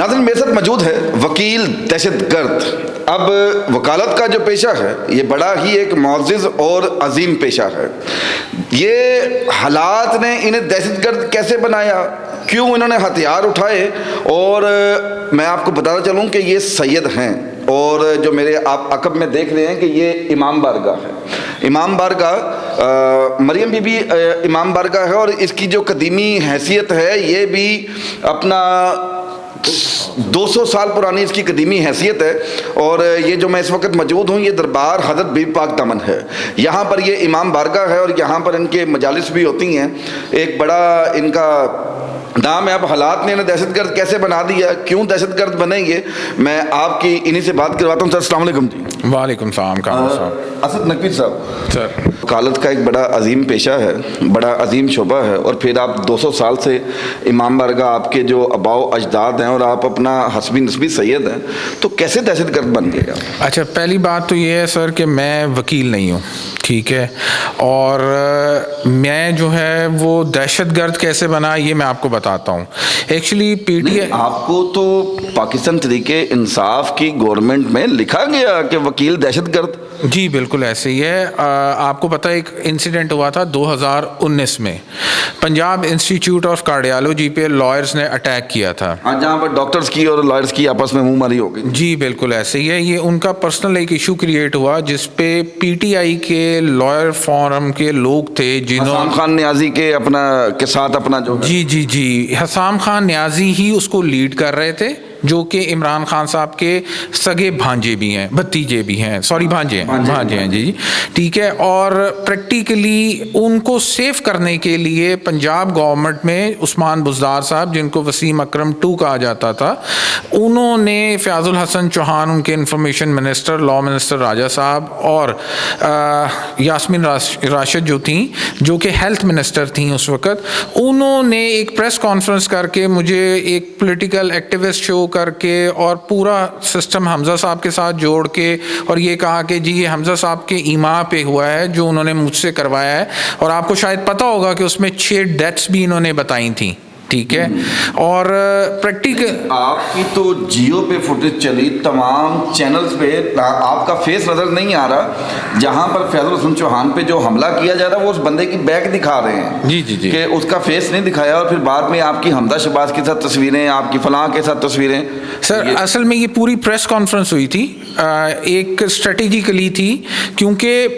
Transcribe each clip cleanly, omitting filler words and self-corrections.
ناظرین میرے ساتھ موجود ہے وکیل دہشت گرد. اب وکالت کا جو پیشہ ہے یہ بڑا ہی ایک معزز اور عظیم پیشہ ہے. یہ حالات نے انہیں دہشت گرد کیسے بنایا, کیوں انہوں نے ہتھیار اٹھائے, اور میں آپ کو بتاتا چلوں کہ یہ سید ہیں, اور جو میرے آپ عقب میں دیکھ رہے ہیں کہ یہ امام بارگاہ ہے. امام بارگاہ مریم بی بی امام بارگاہ ہے, اور اس کی جو قدیمی حیثیت ہے یہ بھی اپنا 200 سال پرانی اس کی قدیمی حیثیت ہے. اور یہ جو میں اس وقت موجود ہوں یہ دربار حضرت بی بی پاک دامن ہے. یہاں پر یہ امام بارگاہ ہے اور یہاں پر ان کے مجالس بھی ہوتی ہیں. ایک بڑا ان کا نام ہے. اب حالات نے انہیں دہشت گرد کیسے بنا دیا, کیوں دہشت گرد بنیں گے, میں آپ کی انہی سے بات کرواتا ہوں. سر السلام علیکم. جی وعلیکم السلام. کامل صاحب, اسد نقوی صاحب, سر وکالت کا ایک بڑا عظیم پیشہ ہے, بڑا عظیم شعبہ ہے, اور پھر آپ 200 سال سے امام بارگاہ آپ کے جو آباء و اجداد ہیں اور آپ اپنا حسبی نسبی سید ہیں, تو کیسے دہشت گرد بن گئے آپ؟ اچھا, پہلی بات تو یہ ہے سر کہ میں وکیل نہیں ہوں, ٹھیک ہے, اور میں جو ہے وہ دہشت گرد کیسے بنا یہ میں آپ کو بتاتا ہوں. ایکچولی پی ٹی آئی, آپ کو تو پاکستان تحریک انصاف کی گورنمنٹ میں لکھا گیا کہ وکیل دہشت گرد. جی بالکل ایسے ہی ہے. آپ کو پتہ ایک انسیڈنٹ ہوا تھا 2019 میں, پنجاب انسٹیٹیوٹ آف کارڈیالوجی پہ لائرز نے اٹیک کیا تھا, جہاں پر ڈاکٹرز کی اور لائرز کی آپس میں منہ ماری ہو گئی. جی بالکل ایسے ہی ہے. یہ ان کا پرسنل ایک ایشو کریٹ ہوا جس پہ پی ٹی آئی کے لائر فورم کے لوگ تھے جنہوں حسام خان نیازی کے ساتھ اپنا جو جی حسام خان نیازی ہی اس کو لیڈ کر رہے تھے, جو کہ عمران خان صاحب کے سگے بھانجے بھی ہیں, بھتیجے بھی ہیں, سوری بھانجے ہیں جی ٹھیک ہے. اور پریکٹیکلی ان کو سیف کرنے کے لیے پنجاب گورنمنٹ میں عثمان بزدار صاحب, جن کو وسیم اکرم 2 کہا جاتا تھا, انہوں نے فیاض الحسن چوہان, ان کے انفارمیشن منسٹر, لا منسٹر راجہ صاحب, اور یاسمین راشد جو تھیں, جو کہ ہیلتھ منسٹر تھیں اس وقت, انہوں نے ایک پریس کانفرنس کر کے مجھے ایک پولیٹیکل ایکٹیوسٹ شو کر کے اور پورا سسٹم حمزہ صاحب کے ساتھ جوڑ کے اور یہ کہا کہ جی یہ حمزہ صاحب کے ایما پہ ہوا ہے جو انہوں نے مجھ سے کروایا ہے. اور آپ کو شاید پتہ ہوگا کہ اس میں 6 ڈیتھس بھی انہوں نے بتائی تھیں, ٹھیک ہے. اور پریکٹیکل آپ کی تو جیو پہ فوٹیج چلی, تمام چینلز پہ آپ کا فیس نظر نہیں آ رہا, جہاں پر فیاض الحسن چوہان پہ جو حملہ کیا جا رہا ہے وہ اس بندے کی بیک دکھا رہے ہیں. جی کہ اس کا فیس نہیں دکھایا, اور پھر بعد میں آپ کی حمدہ شہباز کے ساتھ تصویریں, آپ کی فلاں کے ساتھ تصویریں. سر اصل میں یہ پوری پریس کانفرنس ہوئی تھی ایک اسٹریٹجیکلی تھی, کیونکہ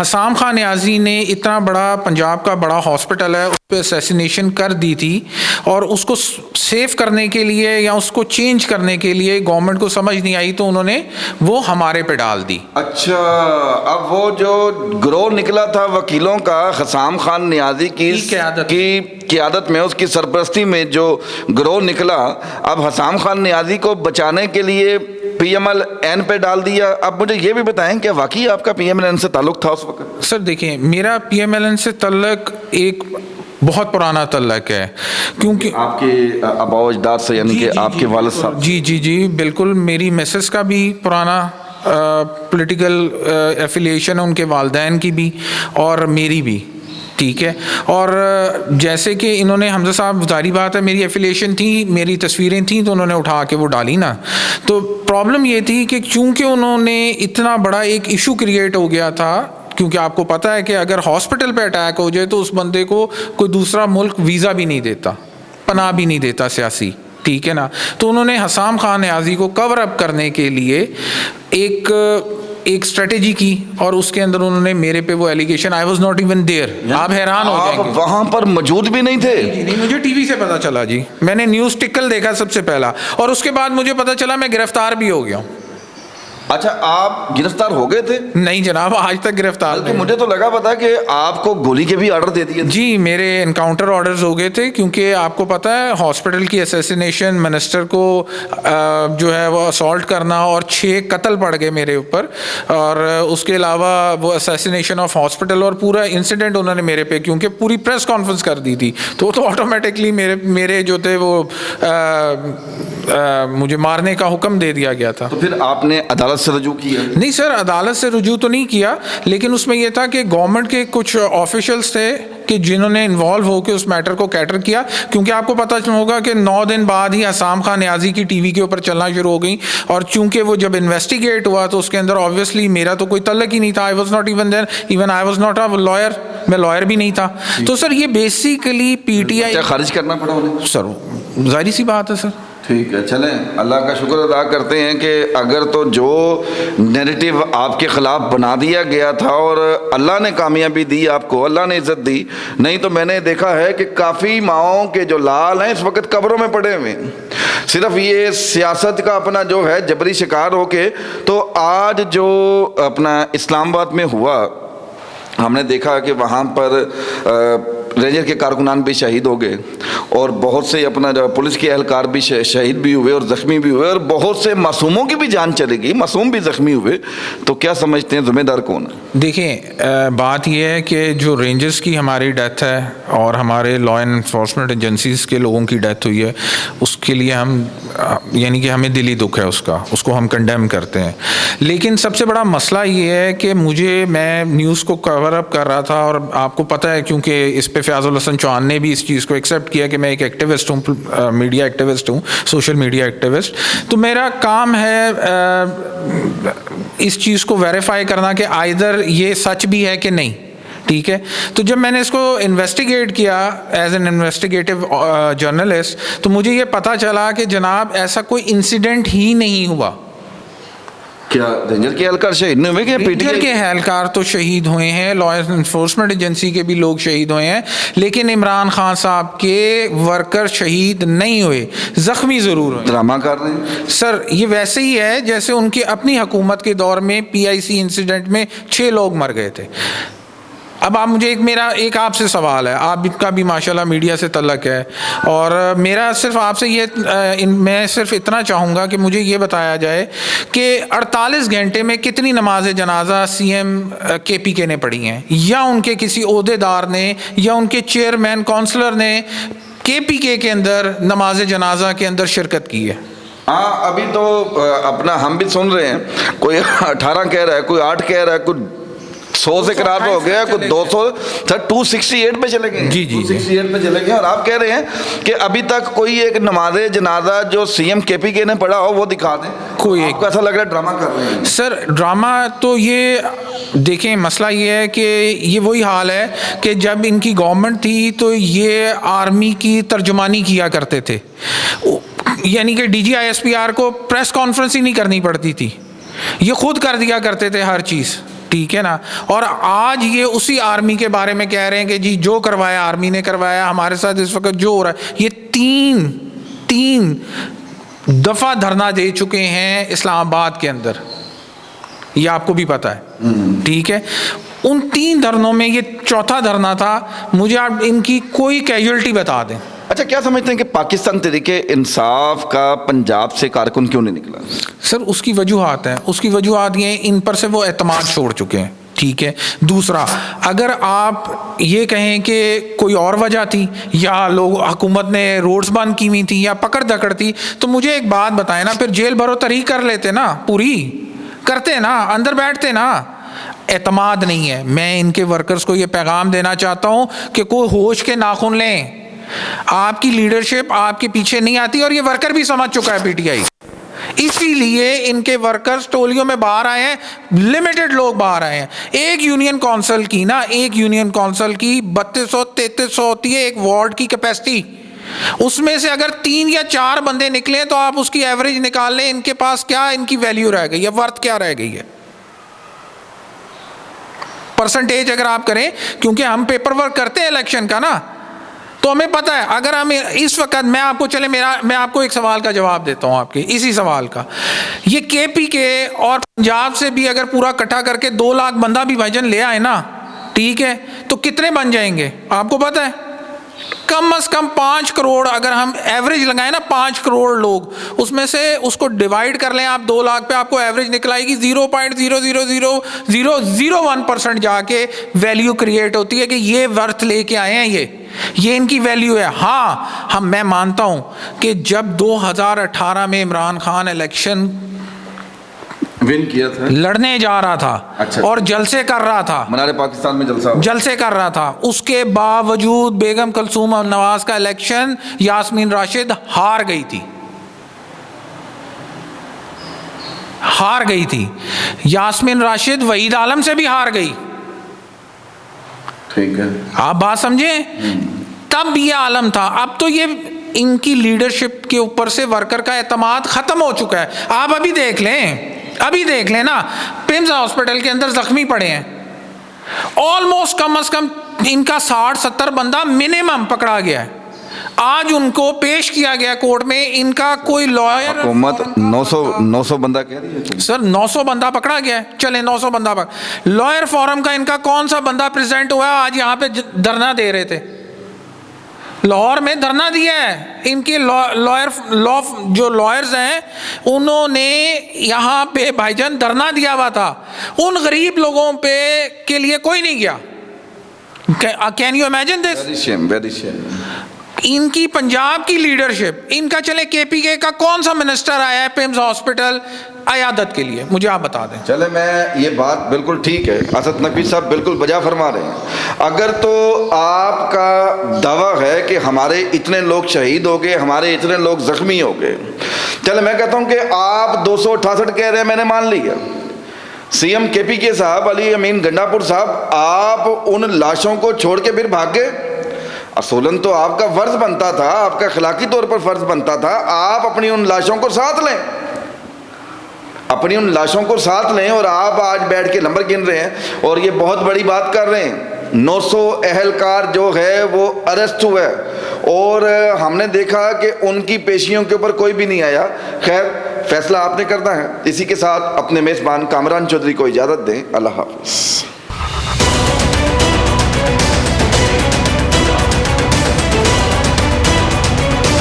حسام خان نیازی نے اتنا بڑا پنجاب کا بڑا ہاسپٹل ہے اس پہ اسیسینیشن کر دی تھی, اور اس کو سیف کرنے کے لیے یا اس کو چینج کرنے کے لیے گورنمنٹ کو سمجھ نہیں آئی, تو انہوں نے وہ ہمارے پہ ڈال دی. اچھا, اب وہ جو گروہ نکلا تھا وکیلوں کا حسام خان نیازی کی قیادت میں, اس کی سرپرستی میں جو گروہ نکلا, اب حسام خان نیازی کو بچانے کے لیے پی ایم ایل این پہ ڈال دیا. اب مجھے یہ بھی بتائیں کہ واقعی آپ کا پی ایم ایل این سے تعلق تھا اس وقت؟ سر دیکھیں, میرا پی ایم ایل این سے تعلق ایک بہت پرانا تعلق ہے, کیونکہ آپ کے آباء و اجداد سے, یعنی کہ آپ کے والد صاحب. جی بالکل, میری مسز کا بھی پرانا پولیٹیکل ایفیلیشن ہے, ان کے والدین کی بھی اور میری بھی, ٹھیک ہے. اور جیسے کہ انہوں نے حمزہ صاحب, ظاہری بات ہے میری ایفیلیشن تھی, میری تصویریں تھیں, تو انہوں نے اٹھا کے وہ ڈالی نا. تو پرابلم یہ تھی کہ چونکہ انہوں نے اتنا بڑا ایک ایشو کریٹ ہو گیا تھا, کیونکہ آپ کو پتہ ہے کہ اگر ہاسپٹل پہ اٹیک ہو جائے تو اس بندے کو کوئی دوسرا ملک ویزا بھی نہیں دیتا, پناہ بھی نہیں دیتا سیاسی, ٹھیک ہے نا. تو انہوں نے حسام خان نیازی کو کور اپ کرنے کے لیے ایک اسٹریٹجی کی, اور اس کے اندر انہوں نے میرے پہ وہ allegation, I was not even there. آپ حیران ہو جائیں گے, آپ وہاں پر موجود بھی نہیں تھے؟ نہیں, مجھے ٹی وی سے پتا چلا جی, میں نے نیوز ٹکل دیکھا سب سے پہلا, اور اس کے بعد مجھے پتا چلا میں گرفتار بھی ہو گیا ہوں. اچھا, آپ گرفتار ہو گئے تھے؟ نہیں جناب, آج تک گرفتار نہیں. مجھے تو لگا پتا کہ آپ کو گولی کے بھی آرڈر دے دیے. جی میرے انکاؤنٹر آرڈرز ہو گئے تھے, کیونکہ آپ کو پتہ ہے ہاسپٹل کی اسیسینیشن, منسٹر کو جو ہے وہ اسالٹ کرنا, اور 6 قتل پڑ گئے میرے اوپر, اور اس کے علاوہ وہ اسیسینیشن آف ہاسپٹل, اور پورا انسیڈنٹ انہوں نے میرے پہ, کیونکہ پوری پریس کانفرنس کر دی تھی, تو آٹومیٹکلی میرے جو تھے وہ مجھے مارنے کا حکم دے دیا گیا تھا. تو پھر آپ نے عدالت سے رجوع کیا؟ نہیں سر, عدالت سے رجوع تو نہیں کیا, لیکن اس میں یہ تھا کہ گورنمنٹ کے کچھ آفیشلز تھے کہ جنہوں نے انوالو ہو کے اس میٹر کو کیٹر کیا, کیونکہ آپ کو پتہ ہوگا کہ 9 دن بعد ہی حسام خان نیازی کی ٹی وی کے اوپر چلنا شروع ہو گئی, اور چونکہ وہ جب انویسٹیگیٹ ہوا تو اس کے اندر آبویسلی میرا تو کوئی تعلق ہی نہیں تھا. I was not even there, even I was not a liar, میں لائر بھی نہیں تھا. تو سر یہ بیسیکلی پی ٹی آئی خارج کرنا پڑا انہیں. سر ظاہری سی بات ہے سر. ٹھیک ہے, چلیں اللہ کا شکر ادا کرتے ہیں کہ اگر تو جو نیریٹو آپ کے خلاف بنا دیا گیا تھا اور اللہ نے کامیابی دی آپ کو, اللہ نے عزت دی, نہیں تو میں نے دیکھا ہے کہ کافی ماؤں کے جو لال ہیں اس وقت قبروں میں پڑے ہوئے ہیں, صرف یہ سیاست کا اپنا جو ہے جبری شکار ہو کے. تو آج جو اپنا اسلام آباد میں ہوا, ہم نے دیکھا کہ وہاں پر رینجر کے کارکنان بھی شہید ہو گئے, اور بہت سے اپنا جو پولیس کے اہلکار بھی شہید بھی ہوئے اور زخمی بھی ہوئے, اور بہت سے معصوموں کی بھی جان چلی گئی, معصوم بھی زخمی ہوئے. تو کیا سمجھتے ہیں ذمہ دار کون ہے؟ دیکھیں بات یہ ہے کہ جو رینجرز کی ہماری ڈیتھ ہے اور ہمارے لا انفورسمنٹ ایجنسیز کے لوگوں کی ڈیتھ ہوئی ہے, اس کے لیے ہم یعنی کہ ہمیں دلی دکھ ہے اس کو ہم کنڈیم کرتے ہیں. لیکن سب سے بڑا مسئلہ یہ ہے کہ میں نیوز کو کور اپ کر رہا تھا, اور آپ کو پتہ ہے کیونکہ اس پہ فیاض الحسن چوہان نے بھی اس چیز کو ایکسیپٹ کیا کہ میں ایک ایکٹیوسٹ ہوں, میڈیا ایکٹیوسٹ ہوں, سوشل میڈیا ایکٹیوسٹ. تو میرا کام ہے اس چیز کو ویریفائی کرنا کہ آئدر یہ سچ بھی ہے کہ نہیں. ٹھیک ہے, تو جب میں نے اس کو انویسٹیگیٹ کیا ایز این انویسٹیگیٹو جرنلسٹ, تو مجھے یہ پتہ چلا کہ جناب ایسا کوئی انسیڈنٹ ہی نہیں ہوا. کیا رینجر کے اہلکار شہید نہیں ہوئے؟ رینجر کے اہلکار تو شہید ہوئے ہیں, لا انفورسمنٹ ایجنسی کے بھی لوگ شہید ہوئے ہیں, لیکن عمران خان صاحب کے ورکر شہید نہیں ہوئے, زخمی ضرور ہوئے. ڈرامہ کر رہے ہیں سر, یہ ویسے ہی ہے جیسے ان کی اپنی حکومت کے دور میں PIC انسیڈنٹ میں 6 لوگ مر گئے تھے. اب آپ مجھے میرا آپ سے سوال ہے, آپ کا بھی ماشاءاللہ میڈیا سے تعلق ہے, اور میرا صرف آپ سے میں صرف اتنا چاہوں گا کہ مجھے یہ بتایا جائے کہ 48 گھنٹے میں کتنی نماز جنازہ CM KPK نے پڑھی ہیں, یا ان کے کسی عہدیدار نے یا ان کے چیئرمین کونسلر نے KPK کے اندر نماز جنازہ کے اندر شرکت کی ہے. ہاں, ابھی تو اپنا ہم بھی سن رہے ہیں, کوئی 18 کہہ رہا ہے, کوئی 8 کہہ رہا ہے, کوئی 100 سے قرار ہو گیا, کوئی 200, 268 پہ چلے گئے. جی 268 پہ چلے گئے. اور آپ کہہ رہے ہیں کہ ابھی تک کوئی ایک نماز جنازہ جو CM KPK نے پڑھا ہو وہ دکھا دیں. کوئی آپ کو ایسا لگ رہا ہے ڈرامہ کر رہے ہیں؟ سر ڈرامہ تو یہ دیکھیں, مسئلہ یہ ہے کہ یہ وہی حال ہے کہ جب ان کی گورنمنٹ تھی تو یہ آرمی کی ترجمانی کیا کرتے تھے, یعنی کہ DGISPR کو پریس کانفرنس ہی نہیں کرنی پڑتی تھی, یہ خود کر دیا کرتے تھے ہر چیز. ٹھیک ہے نا, اور آج یہ اسی آرمی کے بارے میں کہہ رہے ہیں کہ جی جو کروایا آرمی نے کروایا, ہمارے ساتھ اس وقت جو ہو رہا ہے. یہ تین دفعہ دھرنا دے چکے ہیں اسلام آباد کے اندر, یہ آپ کو بھی پتہ ہے. ٹھیک ہے, ان 3 دھرنوں میں یہ چوتھا دھرنا تھا. مجھے آپ ان کی کوئی کیجولٹی بتا دیں. اچھا, کیا سمجھتے ہیں کہ پاکستان تحریک انصاف کا پنجاب سے کارکن کیوں نہیں نکلا؟ سر اس کی وجوہات ہیں, اس کی وجوہات یہ ہیں ان پر سے وہ اعتماد چھوڑ چکے ہیں. ٹھیک ہے, دوسرا اگر آپ یہ کہیں کہ کوئی اور وجہ تھی یا لوگ حکومت نے روڈز بند کی ہوئی تھی یا پکڑ دھکڑ تھی, تو مجھے ایک بات بتائیں نا, پھر جیل بھرو تحریک کر لیتے نا, پوری کرتے نا, اندر بیٹھتے نا. اعتماد نہیں ہے. میں ان کے ورکرز کو یہ پیغام دینا چاہتا ہوں کہ کوئی ہوش کے ناخن لیں, آپ کی لیڈرشپ آپ کے پیچھے نہیں آتی, اور یہ ورکر بھی سمجھ چکا ہے PTI. اسی لیے ان کے ورکرز ٹولیوں میں باہر آئے ہیں, لمیٹڈ لوگ باہر آئے ہیں. ایک یونین کونسل کی 3200-3300 ہوتی ہے ایک وارڈ کی کیپیسٹی, اس میں سے اگر 3 یا 4 بندے نکلیں تو آپ اس کی ایوریج نکال لیں, ان کے پاس کیا ان کی ویلیو رہ گئی ہے, ورتھ کیا رہ گئی ہے, پرسنٹیج اگر آپ کریں, کیونکہ ہم پیپر ورک کرتے ہیں الیکشن کا نا, تو ہمیں پتہ ہے. اگر ہم اس وقت میں آپ کو ایک سوال کا جواب دیتا ہوں, آپ کے اسی سوال کا. یہ KPK اور پنجاب سے بھی اگر پورا اکٹھا کر کے 2 لاکھ بندہ بھی بھائی جان لے آئے نا, ٹھیک ہے, تو کتنے بن جائیں گے آپ کو پتہ ہے؟ کم از کم 5 کروڑ اگر ہم ایوریج لگائیں نا, 5 کروڑ لوگ, اس میں سے اس کو ڈیوائڈ کر لیں آپ 2 لاکھ پہ, آپ کو ایوریج نکل آئے گی 0.0000001% جا کے ویلیو کریٹ ہوتی ہے کہ یہ ورتھ لے کے آئے ہیں, یہ ان کی ویلیو ہے. ہاں میں مانتا ہوں کہ جب 2018 میں عمران خان الیکشن ون کیا تھا, لڑنے جا رہا تھا اچھا, اور جلسے کر رہا تھا, منار پاکستان میں جلسے کر رہا تھا. اس کے باوجود بیگم کلثوم نواز کا الیکشن یاسمین راشد ہار گئی تھی. یاسمین راشد وحید عالم سے بھی ہار گئی. ٹھیک ہے, آپ بات سمجھیں, تب یہ عالم تھا. اب تو یہ ان کی لیڈرشپ کے اوپر سے ورکر کا اعتماد ختم ہو چکا ہے. آپ ابھی دیکھ لیں نا, پمز ہاسپٹل کے اندر زخمی پڑے ہیں, آلموسٹ کم از کم ان کا 60-70 بندہ منیمم پکڑا گیا ہے. آج ان کو پیش کیا گیا کورٹ میں, ان کا کوئی لائر, حکومت 900 بندہ کہہ رہی ہے سر, 900 بندہ پکڑا گیا ہے. چلیں 900 بندہ لائر فورم کا ان کا کون سا بندہ پریزنٹ ہوا ہے آج یہاں پہ دھرنا دے رہے تھے؟ لاہور میں دھرنا دیا ہے. ان کے جو لائرز ہیں انہوں نے یہاں پہ بھائی جان دھرنا دیا ہوا تھا. ان غریب لوگوں پہ کے لیے کوئی نہیں گیا. Can you imagine this? Very shame. ان کی پنجاب کی لیڈرشپ, ان کا چلے کے پی کے کا کون سا منسٹر آیا ہے پمز ہاسپٹل عیادت کے لیے؟ مجھے آپ بتا دیں. چلے, میں یہ بات بالکل ٹھیک ہے, اسد نقوی صاحب بالکل بجا فرما رہے ہیں. اگر تو آپ کا دعویٰ ہے کہ ہمارے اتنے لوگ شہید ہو گئے, ہمارے اتنے لوگ زخمی ہو گئے, چلے میں کہتا ہوں کہ آپ 268 کہہ رہے ہیں, میں نے مان لیا. سی ایم کے پی کے صاحب علی امین گنڈا پور صاحب, آپ ان لاشوں کو چھوڑ کے پھر بھاگ گئے. اصولاً تو آپ کا فرض بنتا تھا, آپ کا اخلاقی طور پر فرض بنتا تھا, آپ اپنی ان لاشوں کو ساتھ لیں, اور آپ آج بیٹھ کے نمبر گن رہے ہیں اور یہ بہت بڑی بات کر رہے ہیں. 900 اہلکار جو ہے وہ اریسٹ ہوئے, اور ہم نے دیکھا کہ ان کی پیشیوں کے اوپر کوئی بھی نہیں آیا. خیر, فیصلہ آپ نے کرنا ہے. اسی کے ساتھ اپنے میزبان کامران چودھری کو اجازت دیں. اللہ حافظ.